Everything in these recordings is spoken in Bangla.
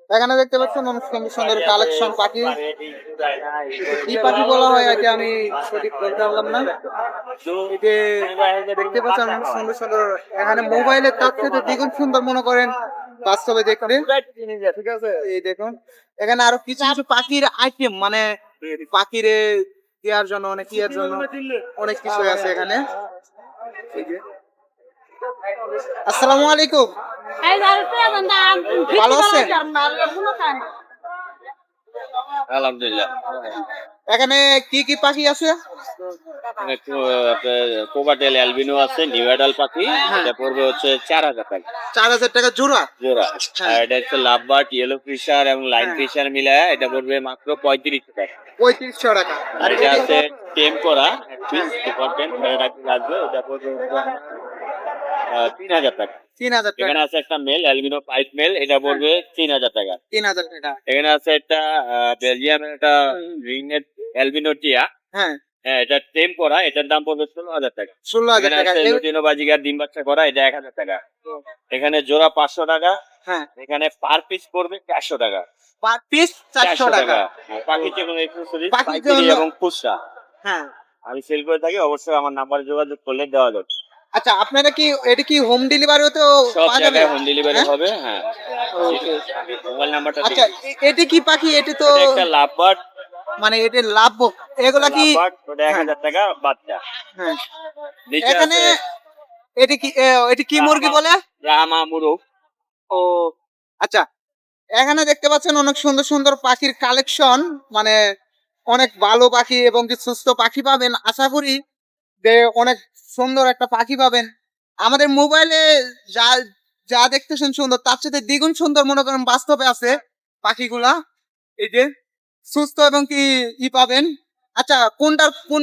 এখানে দেখতে পাচ্ছেন অনেক সুন্দর সুন্দর কালেকশন পাখি। কি পাখি বলা হয় এটা আমি সঠিক বলতে পারলাম না। এটা দেখতে পাচ্ছেন অনেক সুন্দর সুন্দর। এখানে মোবাইলের তার থেকে দ্বিগুণ সুন্দর মনে করেন বাস্তবে দেখতে। ঠিক আছে, এই দেখুন এখানে আরো কিছু কিছু পাখির আইটেম মানে পাখির দেওয়ার জন্য অনেক ইয়ার জন্য অনেক কিছু আছে এখানে। আসসালামু আলাইকুম, ভালো আছেন? আলহামদুলিল্লাহ। এখানে কি কি পাখি আছে? একটু কোকাটেল অ্যালবিনো আছে, নিউ অ্যাডাল পাখি। এটা পড়বে হচ্ছে 4,000 টাকা 4,000 টাকা জোড়া। জোড়া। হ্যাঁ। আর এটা হচ্ছে লাভবার্ড, ইয়েলো ফিশার এবং লাইন হ্যাঁ। ফিশার মিলায় এটা পড়বে মাত্র 35 টাকা। 3500 টাকা। আর এটা আছে টেম করা সুপার টেম, এটা লাগবে, এটা পড়বে 3,000 টাকা। 3,000 টাকা। এখানে আছে একটা মেল অ্যালবিনো পাইপ মেল, এটা পড়বে 3,000 টাকা। 3,000 টাকা। এখানে আছে একটা বেলজিয়ামের একটা রিংনেট অ্যালবিনো টিয়া। হ্যাঁ। হ্যাঁ, এটা টেম করা, এটার দাম পড়বে 16,000 টাকা। 16,000 এখানে টাকা। আছে লুটিনো বাজিগার ডিম বাচ্চা করা, এটা 1,000 টাকা। এখানে জোড়া 500 টাকা। হ্যাঁ। এখানে পার পিস পড়বে 400 টাকা। পার পিস 400 টাকা। পাখি যেকোনো এক্সেসরিজ, পাখি পাইকারি এবং খুচরা হ্যাঁ। আমি সেল করে থাকি, অবশ্যই আমার নাম্বারে যোগাযোগ করলে দেওয়া যাবে। আচ্ছা, আপনারা কি এটা কি হোম ডেলিভারিতেও সব পাওয়া যাবে? জায়গায় হোম ডেলিভারি হ্যাঁ? হবে। হ্যাঁ, ওকে। মোবাইল নাম্বারটা আচ্ছা, এটা কি পাখি? এটা তো এটা একটা লাভবার্ড। মানে এটা লাভ এগুলা কি? লাভবার্ড ওটা 1,000 টাকা বাচ্চা। হ্যাঁ। নিচে এখানে আছে এটা কি মুরগি বলে? রামা মুরগ। ও আচ্ছা, এখানে দেখতে পাচ্ছেন অনেক সুন্দর সুন্দর পাখির কালেকশন, মানে অনেক ভালো পাখি এবং কি সুস্থ পাখি পাবেন। আশা করি যে অনেক সুন্দর একটা পাখি পাবেন। আমাদের মোবাইলে যা যা দেখতেছেন সুন্দর, তার সাথে দ্বিগুণ সুন্দর মনে করেন বাস্তবে আছে পাখিগুলা। এই যে সুস্থ এবং কি পাবেন। আচ্ছা, কোনটার কোন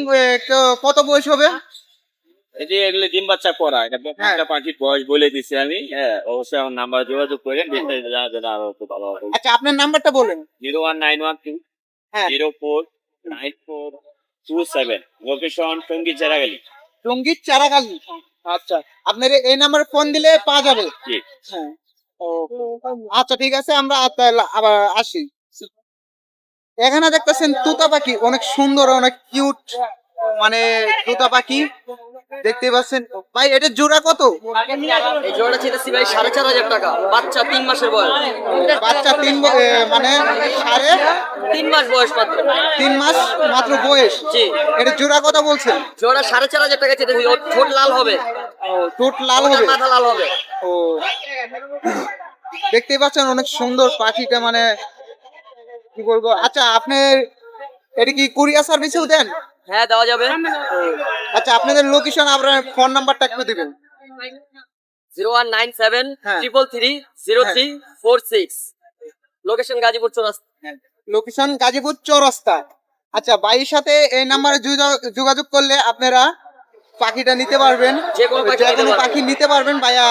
কত বয়স হবে? এই যে এগুলো ডিম বাচ্চা করা, এটা প্রত্যেকটা পাখির বয়স বলে দিচ্ছি আমি। হ্যাঁ, অবশ্যই আমার নাম্বার যোগাযোগ করেন, বিস্তারিত জানার জন্য আরো একটু ভালো হবে। আচ্ছা, আপনার নাম্বারটা বলেন। 01912 হ্যাঁ। 049427, লোকেশন টঙ্গী চারাগালি। টঙ্গীর চারাগালি। আচ্ছা, আপনার এই নাম্বারে ফোন দিলে পাওয়া যাবে। জি। হ্যাঁ। ও আচ্ছা, ঠিক আছে, আমরা তাহলে আবার আসি। এখানে দেখতেছেন তুতা পাখি, অনেক সুন্দর অনেক কিউট, মানে তুতা পাখি দেখতে পাচ্ছেন। ভাই এটা জোড়া কত? এই জোড়াটা ছেড়েছি ভাই 4,500 টাকা, বাচ্চা 3 মাসের বয়স। বাচ্চা মানে 3 মাস বয়স মাত্র। 3 মাস মাত্র বয়স। জি। এটা জোড়া কত বলছেন? জোড়া 4,500 টাকা ছেড়েছি। ওর ঠোঁট লাল হবে, ও ঠোঁট লাল হবে, মাথা লাল হবে। ও দেখতে পাচ্ছেন অনেক সুন্দর পাখিটা, মানে কি বলবো। আচ্ছা, আপনার এটা কি কুরিয়ার সার্ভিসেও দেন? হ্যাঁ, দেওয়া যাবে। আচ্ছা, আপনাদের লোকেশন, আপনার ফোন নাম্বারটা একটু দিবেন। 0197 হ্যাঁ। 333 0346, লোকেশন গাজীপুর চৌরাস্তা। লোকেশন গাজীপুর চৌরাস্তা। আচ্ছা, ভাইয়ের সাথে এই নাম্বারে যোগাযোগ করলে আপনারা পাখিটা নিতে পারবেন, যে কোনো পাখি নিতে পারবেন, ভাইয়া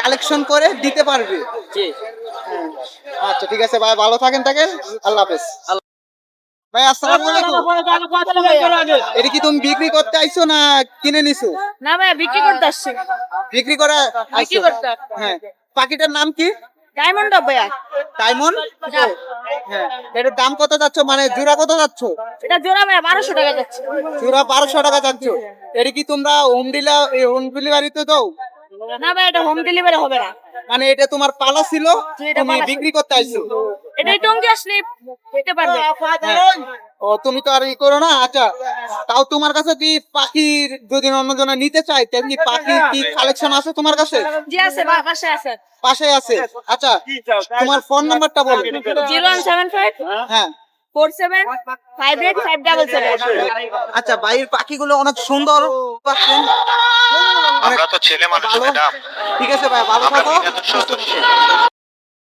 কালেকশন করে দিতে পারবে। জি। আচ্ছা, ঠিক আছে ভাই, ভালো থাকেন। আল্লাহ হাফেজ। ভাই আসসালামু আলাইকুম। এটা কি তুমি বিক্রি করতে আইছো না কিনে নিছো? না ভাই, বিক্রি করতে আসছি। বিক্রি করে আইছো? করতে। হ্যাঁ। পাখিটার নাম কি? ডায়মন্ড ভাইয়া। ডায়মন্ড। হ্যাঁ। এটার দাম কত যাচ্ছ, মানে জোড়া কত যাচ্ছ? এটা জোড়া ভাইয়া 1200 টাকা যাচ্ছে। জোড়া 1200 টাকা যাচ্ছ। এটা কি তোমরা হোম ডেলিভারিতে দাও? না ভাই, এটা হোম ডেলিভারি হবে না। মানে এটা তোমার পালা ছিল, এটা তুমি পালা ছিল। বিক্রি করতে আইছো? এটা টঙ্গী আসলে পেতে পারবে। ও তুমি তো আর করো না। আচ্ছা, তাও তোমার কাছে কি পাখির যদি অন্যজনে নিতে চায়, তেমনি পাখির কি কালেকশন আছে তোমার কাছে? জি আছে, পাশে আছে। পাশে আছে। আচ্ছা, তোমার ফোন নাম্বারটা বলো। 0175 হ্যাঁ। 47585777। আচ্ছা, বাইরের পাখিগুলো অনেক সুন্দর পাচ্ছেন। আমরা তো ছেলে মানুষ ভালো। ম্যাডাম। ঠিক আছে ভাই, ভালো থাকো, সুস্থ থাকো।